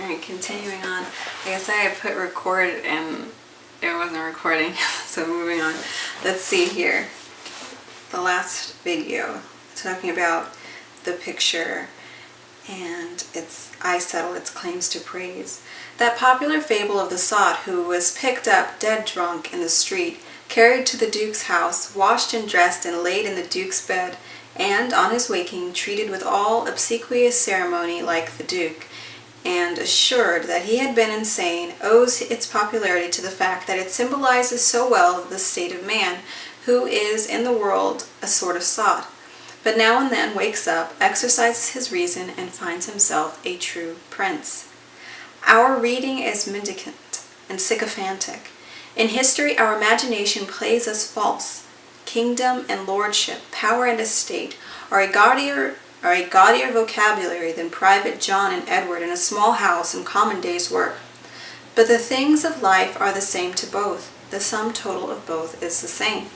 Alright, continuing on. Like I said, I put record and it wasn't recording, so moving on. Let's see here. The last video, talking about the picture and I settle its claims to praise. That popular fable of the sot who was picked up dead drunk in the street, carried to the Duke's house, washed and dressed and laid in the Duke's bed, and, on his waking, treated with all obsequious ceremony like the Duke, and assured that he had been insane, owes its popularity to the fact that it symbolizes so well the state of man, who is in the world a sort of sot, but now and then wakes up, exercises his reason, and finds himself a true prince. Our reading is mendicant and sycophantic. In history, our imagination plays us false. Kingdom and lordship, power and estate are a gaudier vocabulary than Private John and Edward in a small house and common day's work. But the things of life are the same to both. The sum total of both is the same.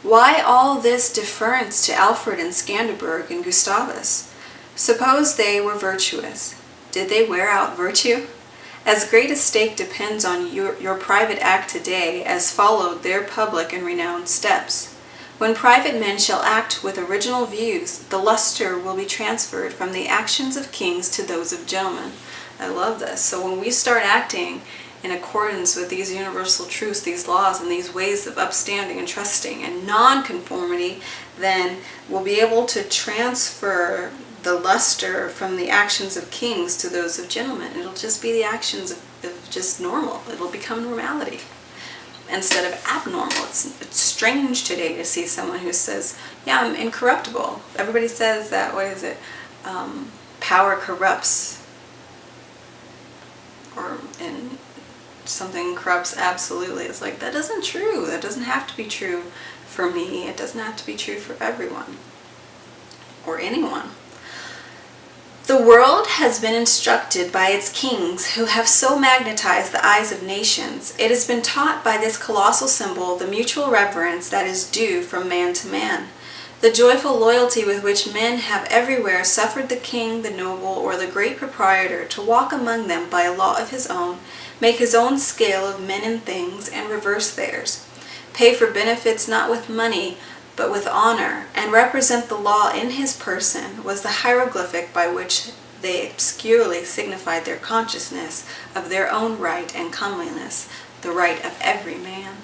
Why all this deference to Alfred and Scanderbeg and Gustavus? Suppose they were virtuous. Did they wear out virtue? As great a stake depends on your private act today as followed their public and renowned steps. When private men shall act with original views, the luster will be transferred from the actions of kings to those of gentlemen. I love this. So when we start acting in accordance with these universal truths, these laws, and these ways of upstanding and trusting and non-conformity, then we'll be able to transfer the luster from the actions of kings to those of gentlemen. It'll just be the actions of just normal. It'll become normality instead of abnormal. It's strange today to see someone who says, yeah, I'm incorruptible. Everybody says that, what is it? Power corrupts, or in something corrupts absolutely. It's like, that isn't true. That doesn't have to be true for me. It doesn't have to be true for everyone or anyone. The world has been instructed by its kings who have so magnetized the eyes of nations. It has been taught by this colossal symbol the mutual reverence that is due from man to man. The joyful loyalty with which men have everywhere suffered the king, the noble, or the great proprietor to walk among them by a law of his own, make his own scale of men and things, and reverse theirs, pay for benefits not with money, but with honor, and represent the law in his person, was the hieroglyphic by which they obscurely signified their consciousness of their own right and comeliness, the right of every man.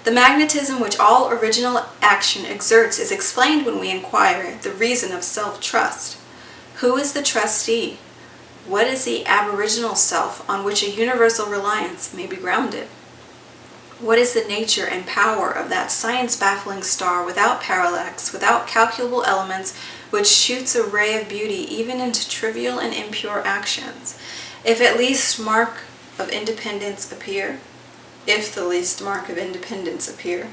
The magnetism which all original action exerts is explained when we inquire the reason of self-trust. Who is the trustee? What is the aboriginal self on which a universal reliance may be grounded? What is the nature and power of that science-baffling star without parallax, without calculable elements, which shoots a ray of beauty even into trivial and impure actions? If at least mark of independence appear, if the least mark of independence appear,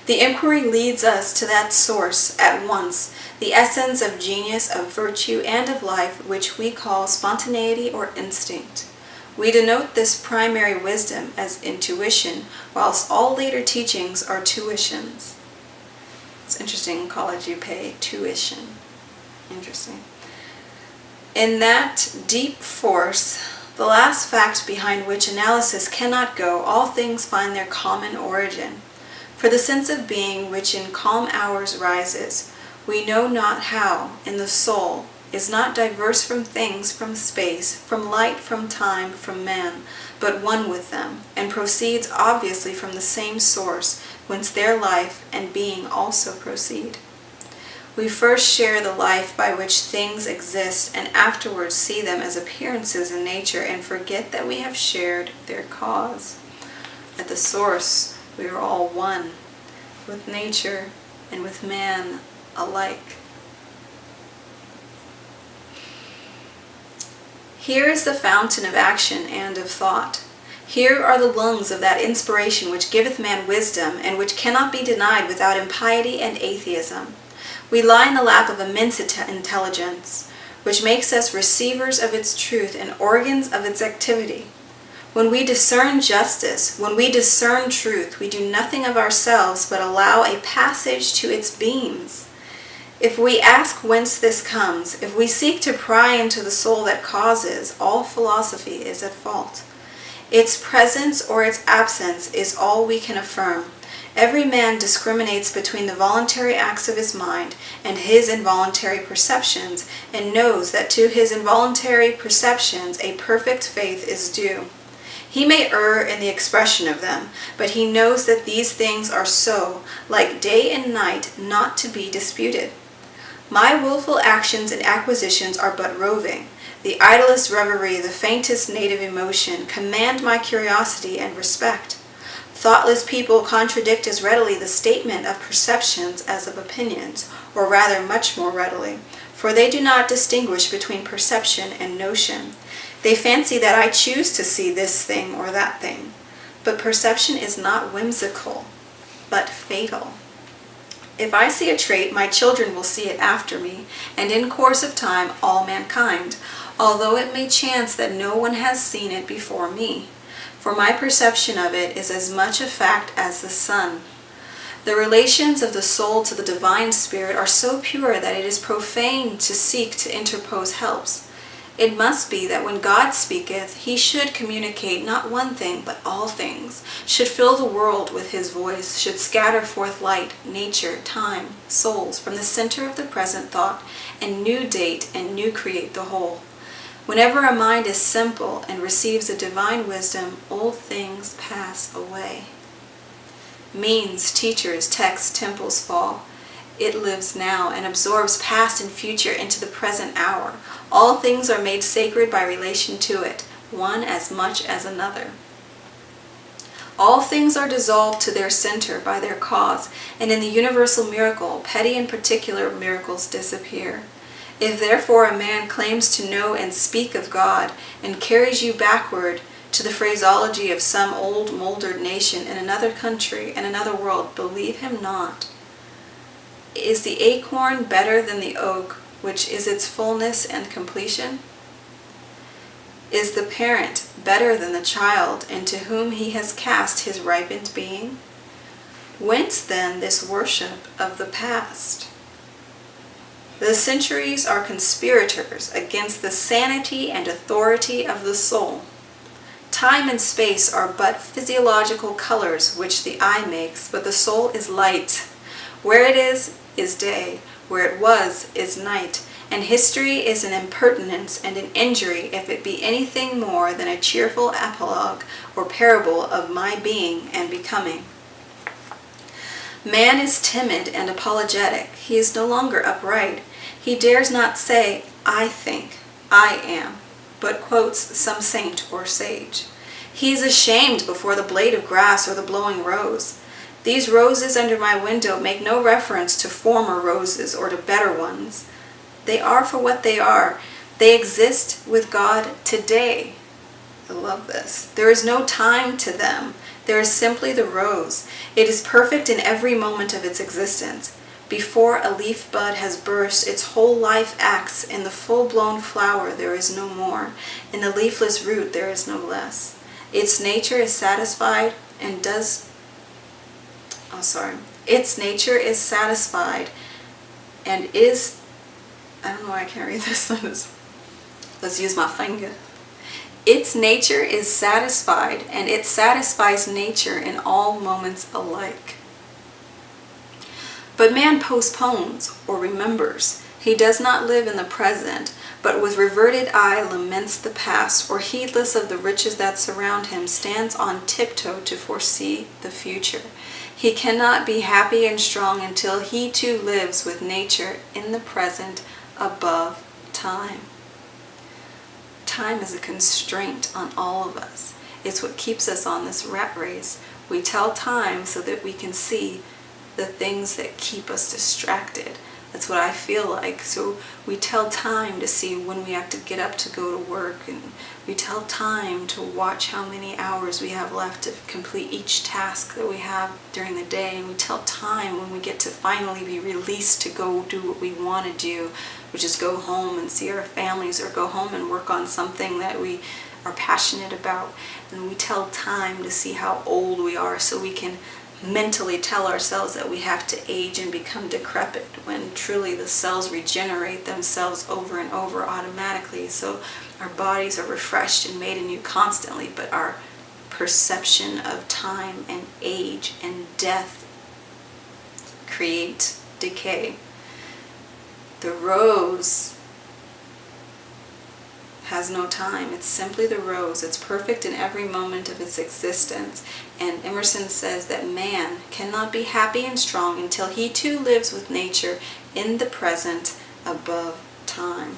the inquiry leads us to that source at once, the essence of genius, of virtue, and of life, which we call spontaneity or instinct. We denote this primary wisdom as intuition, whilst all later teachings are tuitions. It's interesting, in college you pay tuition. Interesting. In that deep force, the last fact behind which analysis cannot go, all things find their common origin. For the sense of being which in calm hours rises, we know not how, in the soul, is not diverse from things, from space, from light, from time, from man, but one with them, and proceeds obviously from the same source, whence their life and being also proceed. We first share the life by which things exist, and afterwards see them as appearances in nature, and forget that we have shared their cause. At the source, we are all one, with nature and with man alike. Here is the fountain of action and of thought. Here are the lungs of that inspiration which giveth man wisdom, and which cannot be denied without impiety and atheism. We lie in the lap of immense intelligence, which makes us receivers of its truth and organs of its activity. When we discern justice, when we discern truth, we do nothing of ourselves but allow a passage to its beams. If we ask whence this comes, if we seek to pry into the soul that causes, all philosophy is at fault. Its presence or its absence is all we can affirm. Every man discriminates between the voluntary acts of his mind and his involuntary perceptions, and knows that to his involuntary perceptions a perfect faith is due. He may err in the expression of them, but he knows that these things are so, like day and night, not to be disputed. My willful actions and acquisitions are but roving. The idlest reverie, the faintest native emotion, command my curiosity and respect. Thoughtless people contradict as readily the statement of perceptions as of opinions, or rather much more readily, for they do not distinguish between perception and notion. They fancy that I choose to see this thing or that thing, but perception is not whimsical, but fatal. If I see a trait, my children will see it after me, and in course of time all mankind, although it may chance that no one has seen it before me. For my perception of it is as much a fact as the sun. The relations of the soul to the divine spirit are so pure that it is profane to seek to interpose helps. It must be that when God speaketh, he should communicate not one thing, but all things, should fill the world with his voice, should scatter forth light, nature, time, souls, from the center of the present thought, and new date and new create the whole. Whenever a mind is simple and receives a divine wisdom, old things pass away. Means, teachers, texts, temples fall. It lives now and absorbs past and future into the present hour. All things are made sacred by relation to it, one as much as another. All things are dissolved to their center by their cause, and in the universal miracle, petty and particular miracles disappear. If therefore a man claims to know and speak of God, and carries you backward to the phraseology of some old moldered nation in another country and another world, believe him not. Is the acorn better than the oak, which is its fullness and completion? Is the parent better than the child into whom he has cast his ripened being? Whence then this worship of the past? The centuries are conspirators against the sanity and authority of the soul. Time and space are but physiological colors which the eye makes, but the soul is light. Where it is day. Where it was is night. And history is an impertinence and an injury if it be anything more than a cheerful apologue or parable of my being and becoming. Man is timid and apologetic. He is no longer upright. He dares not say, I think, I am, but quotes some saint or sage. He is ashamed before the blade of grass or the blowing rose. These roses under my window make no reference to former roses or to better ones. They are for what they are. They exist with God today. I love this. There is no time to them. There is simply the rose. It is perfect in every moment of its existence. Before a leaf bud has burst, its whole life acts. In the full-blown flower there is no more. In the leafless root there is no less. Its nature is satisfied and Its nature is satisfied and is, I don't know why I can't read this sentence. Let's use my finger. Its nature is satisfied, and it satisfies nature in all moments alike. But man postpones or remembers. He does not live in the present, but with reverted eye laments the past, or heedless of the riches that surround him, stands on tiptoe to foresee the future. He cannot be happy and strong until he too lives with nature in the present above time. Time is a constraint on all of us. It's what keeps us on this rat race. We tell time so that we can see the things that keep us distracted. That's what I feel like. So we tell time to see when we have to get up to go to work, and we tell time to watch how many hours we have left to complete each task that we have during the day, and we tell time when we get to finally be released to go do what we want to do, which is go home and see our families, or go home and work on something that we are passionate about. And we tell time to see how old we are so we can mentally tell ourselves that we have to age and become decrepit, when truly the cells regenerate themselves over and over automatically. So our bodies are refreshed and made anew constantly, but our perception of time and age and death create decay. The rose has no time. It's simply the rose. It's perfect in every moment of its existence. And Emerson says that man cannot be happy and strong until he too lives with nature in the present above time.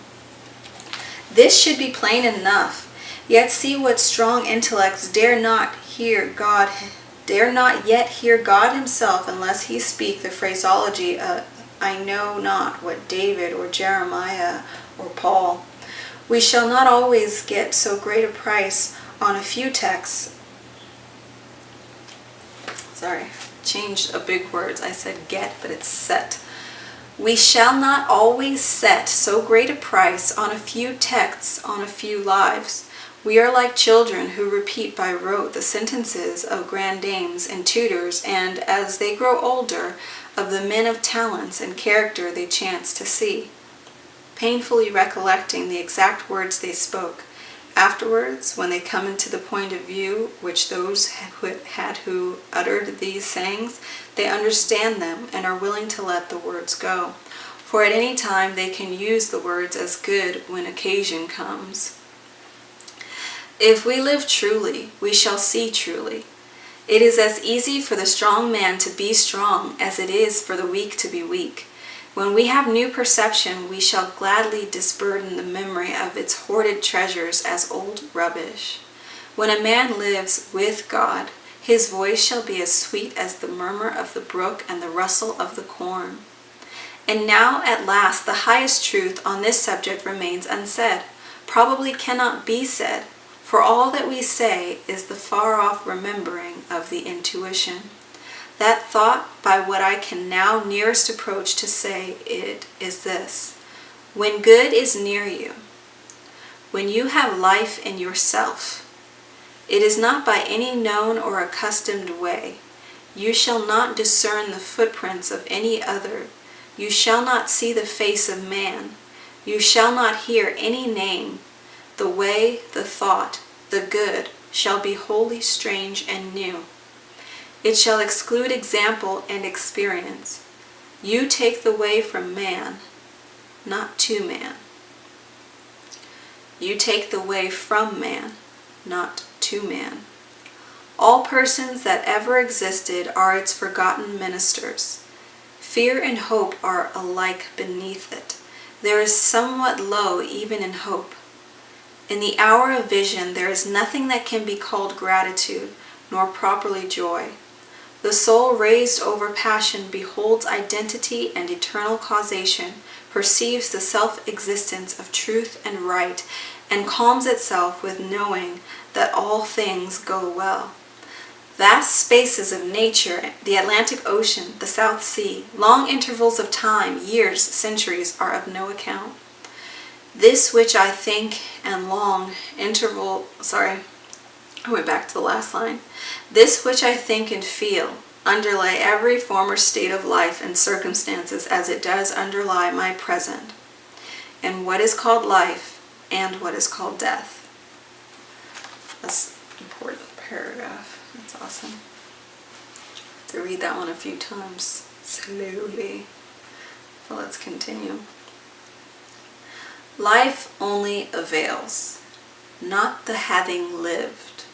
This should be plain enough. Yet see what strong intellects dare not yet hear God himself unless he speak the phraseology of I know not what David or Jeremiah or Paul. We shall not always get so great a price on a few texts. Sorry, changed a big words. I said get, but it's set. We shall not always set so great a price on a few texts, on a few lives. We are like children who repeat by rote the sentences of grandames and tutors, and as they grow older, of the men of talents and character they chance to see, painfully recollecting the exact words they spoke. Afterwards, when they come into the point of view which those had who uttered these sayings, they understand them and are willing to let the words go. For at any time they can use the words as good when occasion comes. If we live truly, we shall see truly. It is as easy for the strong man to be strong as it is for the weak to be weak. When we have new perception, we shall gladly disburden the memory of its hoarded treasures as old rubbish. When a man lives with God, his voice shall be as sweet as the murmur of the brook and the rustle of the corn. And now, at last, the highest truth on this subject remains unsaid, probably cannot be said, for all that we say is the far-off remembering of the intuition. That thought by what I can now nearest approach to say it is this: when good is near you, when you have life in yourself, it is not by any known or accustomed way. You shall not discern the footprints of any other. You shall not see the face of man. You shall not hear any name. The way, the thought, the good shall be wholly strange and new. It shall exclude example and experience. You take the way from man, not to man. You take the way from man, not to man. All persons that ever existed are its forgotten ministers. Fear and hope are alike beneath it. There is somewhat low even in hope. In the hour of vision there is nothing that can be called gratitude, nor properly joy. The soul raised over passion beholds identity and eternal causation, perceives the self-existence of truth and right, and calms itself with knowing that all things go well. Vast spaces of nature, the Atlantic Ocean, the South Sea, long intervals of time, years, centuries, are of no account. This which I think and long I went back to the last line. This which I think and feel underlay every former state of life and circumstances as it does underlie my present, and what is called life and what is called death. That's an important paragraph. That's awesome. I have to read that one a few times slowly. Well, let's continue. Life only avails, not the having lived.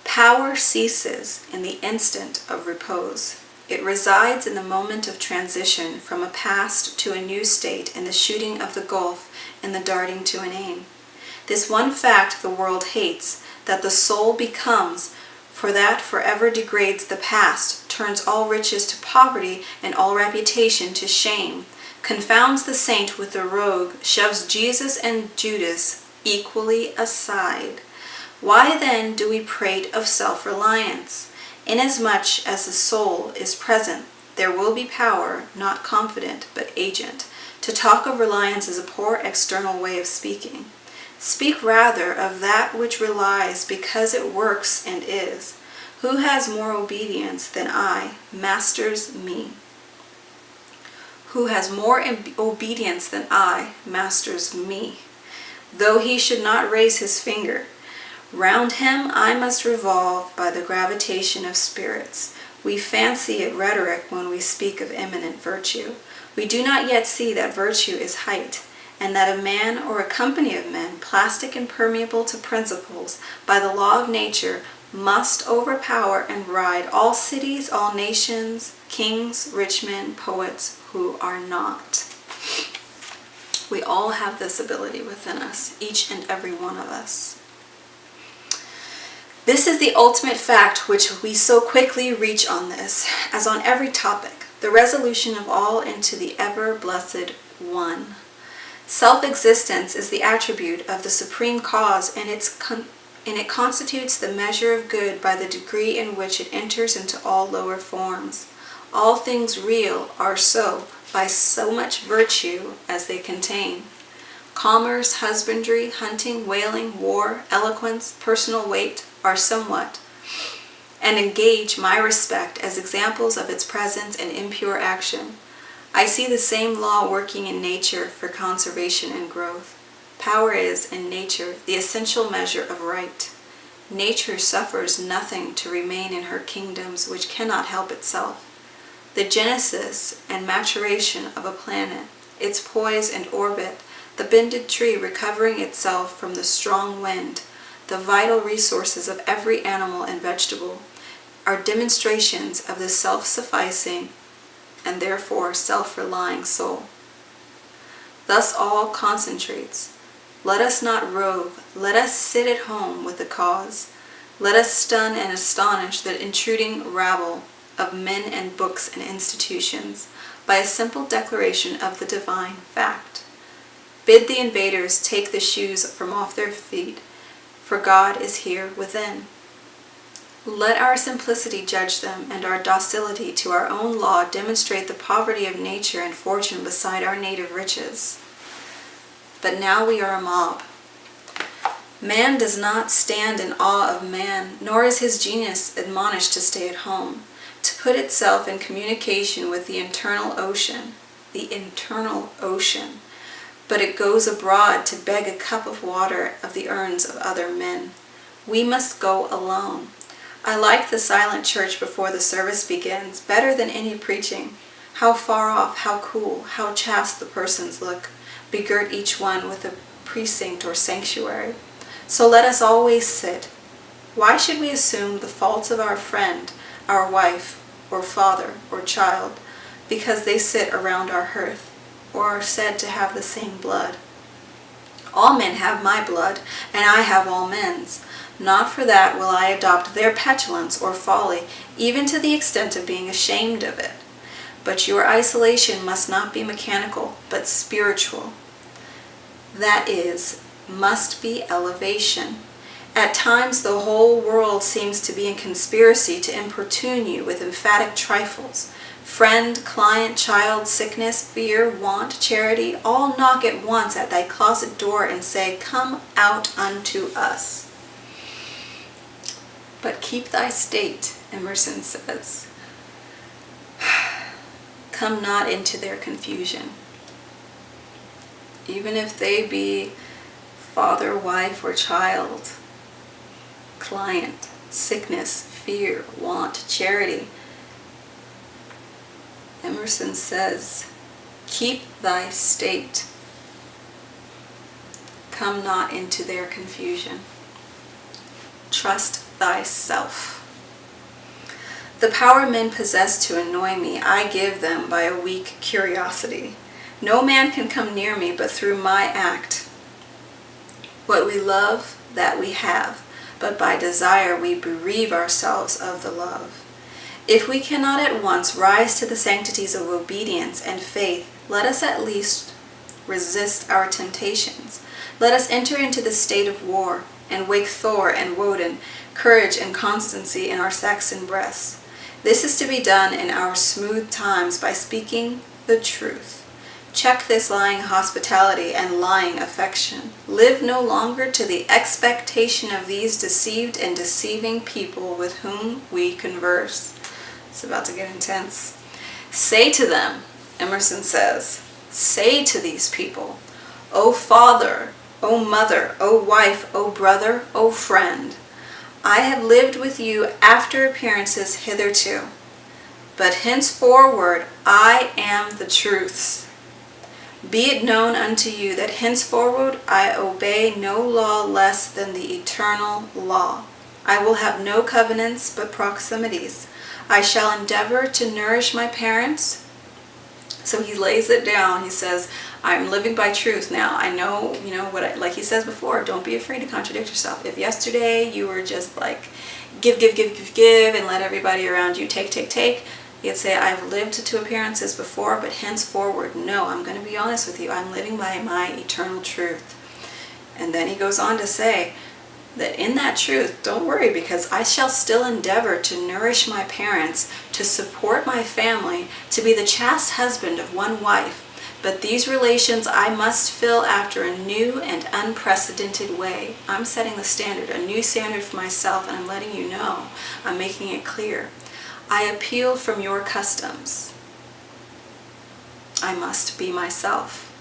Power ceases in the instant of repose. It resides in the moment of transition from a past to a new state, in the shooting of the gulf and the darting to an aim. This one fact the world hates, that the soul becomes, for that forever degrades the past, turns all riches to poverty and all reputation to shame, confounds the saint with the rogue, shoves Jesus and Judas equally aside. Why then do we prate of self-reliance? Inasmuch as the soul is present, there will be power, not confident, but agent. To talk of reliance is a poor external way of speaking. Speak rather of that which relies because it works and is. Who has more obedience than I masters me. Who has more obedience than I masters me. Though he should not raise his finger, round him I must revolve by the gravitation of spirits. We fancy it rhetoric when we speak of eminent virtue. We do not yet see that virtue is height, and that a man or a company of men, plastic and permeable to principles, by the law of nature, must overpower and ride all cities, all nations, kings, rich men, poets who are not. We all have this ability within us, each and every one of us. This is the ultimate fact which we so quickly reach on this, as on every topic, the resolution of all into the ever-blessed One. Self-existence is the attribute of the Supreme Cause, and it constitutes the measure of good by the degree in which it enters into all lower forms. All things real are so by so much virtue as they contain. Commerce, husbandry, hunting, whaling, war, eloquence, personal weight are somewhat, and engage my respect as examples of its presence and impure action. I see the same law working in nature for conservation and growth. Power is, in nature, the essential measure of right. Nature suffers nothing to remain in her kingdoms which cannot help itself. The genesis and maturation of a planet, its poise and orbit, the bended tree recovering itself from the strong wind, the vital resources of every animal and vegetable, are demonstrations of the self-sufficing and therefore self-relying soul. Thus all concentrates. Let us not rove, let us sit at home with the cause. Let us stun and astonish the intruding rabble of men and books and institutions by a simple declaration of the divine fact. Bid the invaders take the shoes from off their feet, for God is here within. Let our simplicity judge them, and our docility to our own law demonstrate the poverty of nature and fortune beside our native riches. But now we are a mob. Man does not stand in awe of man, nor is his genius admonished to stay at home, to put itself in communication with the internal ocean, but it goes abroad to beg a cup of water of the urns of other men. We must go alone. I like the silent church before the service begins better than any preaching. How far off, how cool, how chaste the persons look, begirt each one with a precinct or sanctuary. So let us always sit. Why should we assume the faults of our friend, our wife, or father, or child, because they sit around our hearth, or are said to have the same blood? All men have my blood, and I have all men's. Not for that will I adopt their petulance or folly, even to the extent of being ashamed of it. But your isolation must not be mechanical, but spiritual. That is, must be elevation. At times the whole world seems to be in conspiracy to importune you with emphatic trifles. Friend, client, child, sickness, fear, want, charity, all knock at once at thy closet door and say, "Come out unto us." But keep thy state, Emerson says. Come not into their confusion. Even if they be father, wife, or child, client, sickness, fear, want, charity. Emerson says, keep thy state. Come not into their confusion. Trust thyself. The power men possess to annoy me, I give them by a weak curiosity. No man can come near me but through my act. What we love, that we have, but by desire we bereave ourselves of the love. If we cannot at once rise to the sanctities of obedience and faith, let us at least resist our temptations. Let us enter into the state of war, and wake Thor and Woden, courage and constancy in our Saxon breasts. This is to be done in our smooth times by speaking the truth. Check this lying hospitality and lying affection. Live no longer to the expectation of these deceived and deceiving people with whom we converse. It's about to get intense. Say to them, Emerson says, say to these people, O father, O mother, O wife, O brother, O friend, I have lived with you after appearances hitherto, but henceforward I am the truth. Be it known unto you that henceforward I obey no law less than the eternal law. I will have no covenants but proximities. I shall endeavor to nourish my parents. So he lays it down. He says, I'm living by truth now. I know, like he says before, don't be afraid to contradict yourself. If yesterday you were just like give, and let everybody around you take, you'd say, I've lived to appearances before, but henceforward, no, I'm going to be honest with you. I'm living by my eternal truth. And then he goes on to say that in that truth, don't worry, because I shall still endeavor to nourish my parents, to support my family, to be the chaste husband of one wife. But these relations I must fill after a new and unprecedented way. I'm setting the standard, a new standard for myself, and I'm letting you know. I'm making it clear. I appeal from your customs. I must be myself.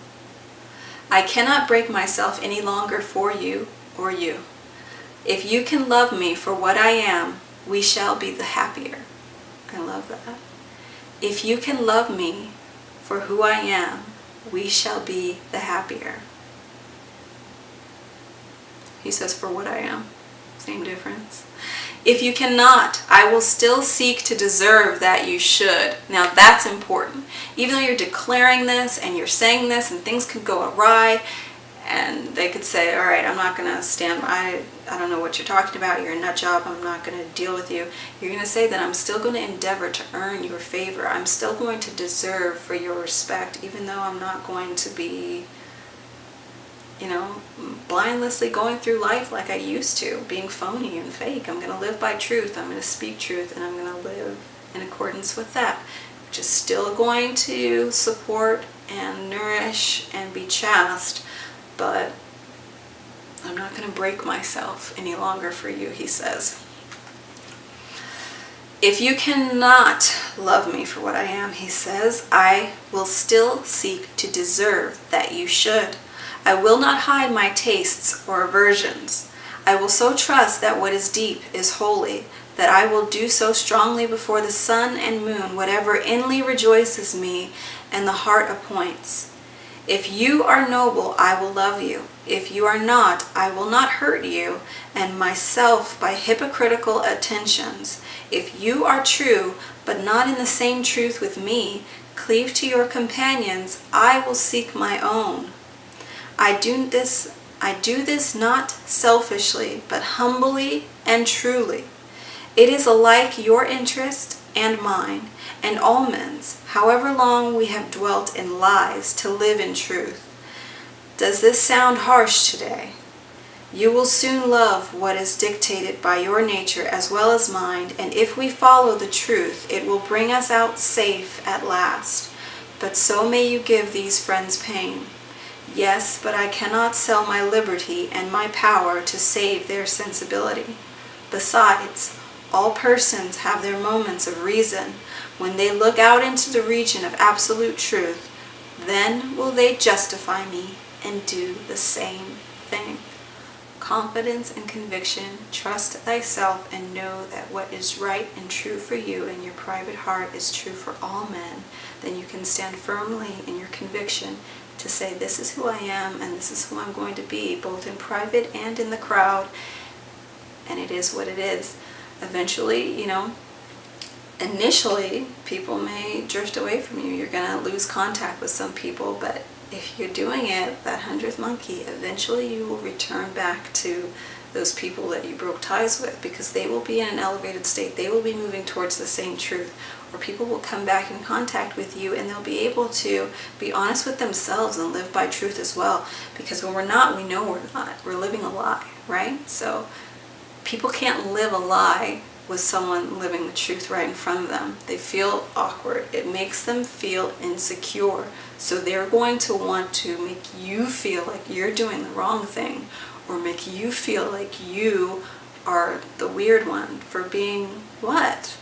I cannot break myself any longer for you or you. If you can love me for what I am, we shall be the happier. I love that. If you can love me for who I am, we shall be the happier. He says, for what I am. Same difference. If you cannot, I will still seek to deserve that you should. Now that's important. Even though you're declaring this and you're saying this and things could go awry and they could say, all right, I'm not going to stand by, I don't know what you're talking about, you're a nut job, I'm not going to deal with you. You're going to say that I'm still going to endeavor to earn your favor. I'm still going to deserve for your respect, even though I'm not going to be, blindlessly going through life like I used to, being phony and fake. I'm going to live by truth. I'm going to speak truth, and I'm going to live in accordance with that, which is still going to support and nourish and be chaste, but I'm not going to break myself any longer for you, he says. If you cannot love me for what I am, he says, I will still seek to deserve that you should. I will not hide my tastes or aversions. I will so trust that what is deep is holy, that I will do so strongly before the sun and moon whatever inly rejoices me and the heart appoints. If you are noble, I will love you. If you are not, I will not hurt you and myself by hypocritical attentions. If you are true, but not in the same truth with me, cleave to your companions, I will seek my own. I do this not selfishly, but humbly and truly. It is alike your interest and mine, and all men's, however long we have dwelt in lies, to live in truth. Does this sound harsh today? You will soon love what is dictated by your nature as well as mine, and if we follow the truth, it will bring us out safe at last. But so may you give these friends pain. Yes, but I cannot sell my liberty and my power to save their sensibility. Besides, all persons have their moments of reason. When they look out into the region of absolute truth, then will they justify me and do the same thing. Confidence and conviction, trust thyself and know that what is right and true for you in your private heart is true for all men. Then you can stand firmly in your conviction to say, this is who I am and this is who I'm going to be, both in private and in the crowd, and it is what it is. Eventually, initially people may drift away from you. You're going to lose contact with some people, but if you're doing it, that 100th monkey, eventually you will return back to those people that you broke ties with, because they will be in an elevated state. They will be moving towards the same truth, or people will come back in contact with you and they'll be able to be honest with themselves and live by truth as well. Because when we're not, we know we're not. We're living a lie, right? So people can't live a lie with someone living the truth right in front of them. They feel awkward. It makes them feel insecure. So they're going to want to make you feel like you're doing the wrong thing, or make you feel like you are the weird one for being what?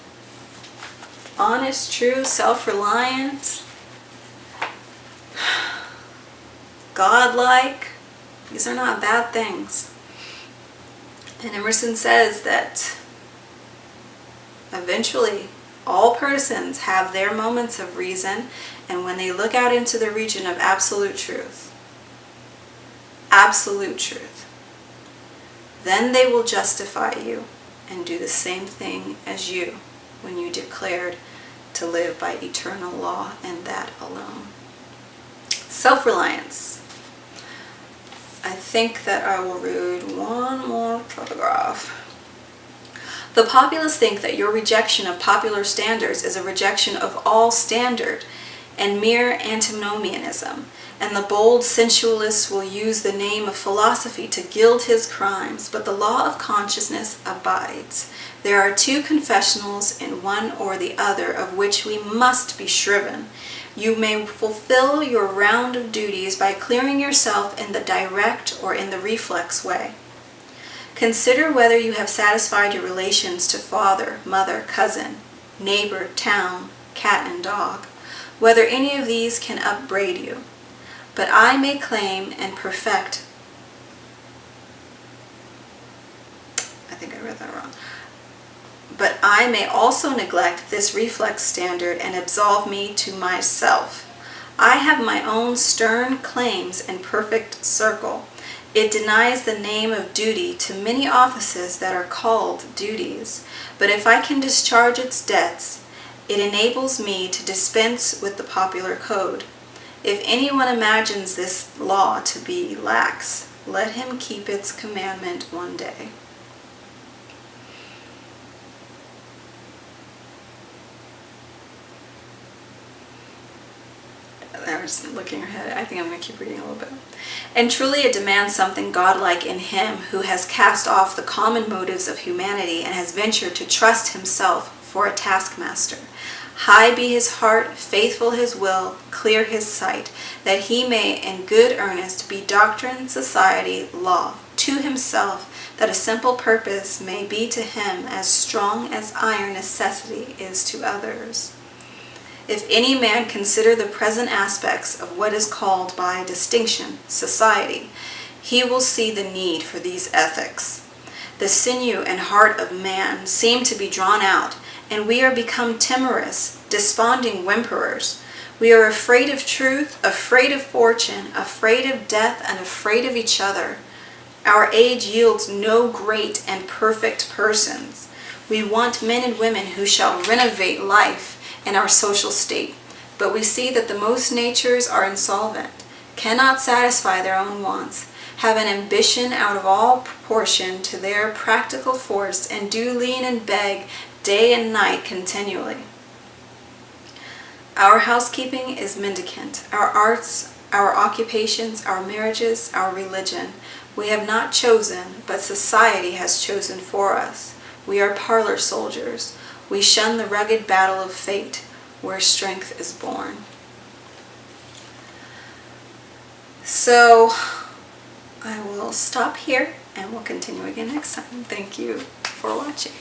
Honest, true, self-reliant, godlike. These are not bad things. And Emerson says that eventually all persons have their moments of reason, and when they look out into the region of absolute truth, then they will justify you and do the same thing as you when you declared to live by eternal law and that alone. Self-reliance. I think that I will read one more paragraph. The populace think that your rejection of popular standards is a rejection of all standard and mere antinomianism, and the bold sensualist will use the name of philosophy to gild his crimes, but the law of consciousness abides. There are two confessionals in one or the other of which we must be shriven. You may fulfill your round of duties by clearing yourself in the direct or in the reflex way. Consider whether you have satisfied your relations to father, mother, cousin, neighbor, town, cat, and dog, whether any of these can upbraid you. But I may claim and perfect. I think I read that wrong. But I may also neglect this reflex standard and absolve me to myself. I have my own stern claims in perfect circle. It denies the name of duty to many offices that are called duties. But if I can discharge its debts, it enables me to dispense with the popular code. If anyone imagines this law to be lax, let him keep its commandment one day. I was looking ahead. I think I'm going to keep reading a little bit. And truly it demands something godlike in him who has cast off the common motives of humanity and has ventured to trust himself for a taskmaster. High be his heart, faithful his will, clear his sight, that he may in good earnest be doctrine, society, law, to himself, that a simple purpose may be to him as strong as iron necessity is to others. If any man consider the present aspects of what is called by distinction society, he will see the need for these ethics. The sinew and heart of man seem to be drawn out, and we are become timorous, desponding whimperers. We are afraid of truth, afraid of fortune, afraid of death, and afraid of each other. Our age yields no great and perfect persons. We want men and women who shall renovate life and our social state, but we see that the most natures are insolvent, cannot satisfy their own wants, have an ambition out of all proportion to their practical force, and do lean and beg day and night continually. Our housekeeping is mendicant, our arts, our occupations, our marriages, our religion. We have not chosen, but society has chosen for us. We are parlor soldiers. We shun the rugged battle of fate, where strength is born. So I will stop here and we'll continue again next time. Thank you for watching.